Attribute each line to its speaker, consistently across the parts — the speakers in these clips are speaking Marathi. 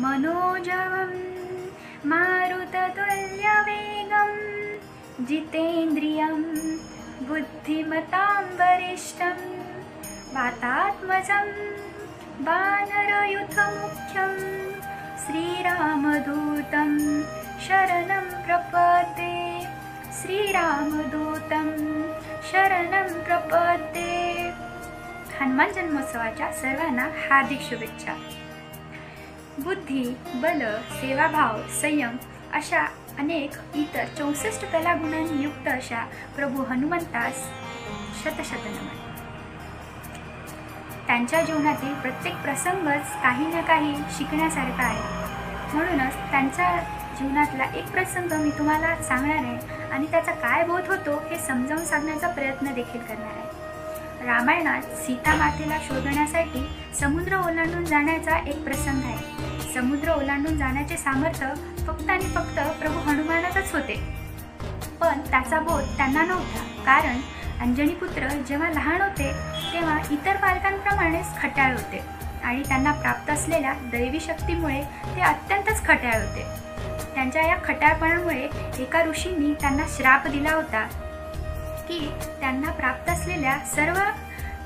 Speaker 1: मनोजवं मारुततुल्यवेगं जितेन्द्रियं बुद्धिमतां वरिष्ठं वातात्मजं वानरयूथमुख्यं श्रीरामदूतं शरणं प्रपद्ये। श्रीरामदूतं शरणं प्रपद्ये। हनुमान जन्मोत्सवाच्या सर्वांना हार्दिक शुभेच्छा। बुद्धी, बल, सेवाभाव, संयम अशा अनेक इतर 64 कलागुणांनी युक्त अशा प्रभू हनुमंतास शतशत नमन। त्यांच्या जीवनातील प्रत्येक प्रसंगच काही ना काही शिकण्यासारखा आहे। म्हणूनच त्यांच्या जीवनातला एक प्रसंग मी तुम्हाला सांगणार आहे आणि त्याचा काय बोध होतो हे समजावून सांगण्याचा प्रयत्न देखील करणार आहे। रामायणात सीता मातेला शोधण्यासाठी समुद्र ओलांडून जाण्याचा एक प्रसंग आहे। समुद्र ओलांडून जाण्याचे सामर्थ्य फक्त आणि फक्त प्रभू हनुमानातच होते, पण त्याचा बोध त्यांना नव्हता। कारण अंजनी पुत्र जेव्हा लहान होते तेव्हा इतर बालकांप्रमाणेच खट्याळ होते आणि त्यांना प्राप्त असलेल्या दैवी शक्तीमुळे ते अत्यंतच खट्याळ होते। त्यांच्या या खट्याळपणामुळे एका ऋषींनी त्यांना श्राप दिला होता की त्यांना प्राप्त असलेल्या सर्व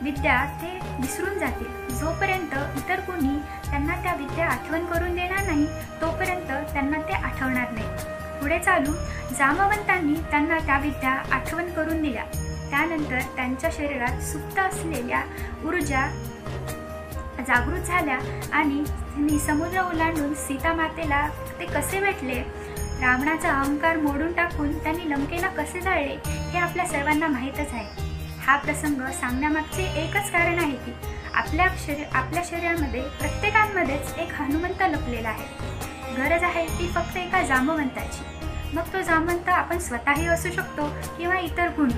Speaker 1: विद्या ते विसरून जातील। जोपर्यंत इतर कोणी त्यांना त्या विद्या आठवण करून देणार नाही तोपर्यंत त्यांना ते आठवणार नाही। पुढे चालून जामवंतांनी त्यांना त्या विद्या आठवण करून दिल्या। त्यानंतर त्यांच्या शरीरात सुप्त असलेल्या ऊर्जा जागृत झाल्या आणि त्यांनी समुद्र ओलांडून सीता मातेला ते कसे भेटले, रावणाचा अहंकार मोडून टाकून त्यांनी लंकेला कसे जाळले हे आपल्या सर्वांना माहीतच आहे। हा प्रसंग सांगण्यामागचे एकच कारण आहे की आपल्या शरीरामध्ये प्रत्येकामध्येच एक हनुमंत लपलेला आहे। गरज आहे ती फक्त एका जामवंताची। मग तो जामवंत आपण स्वतःही असू शकतो किंवा इतर कुणी।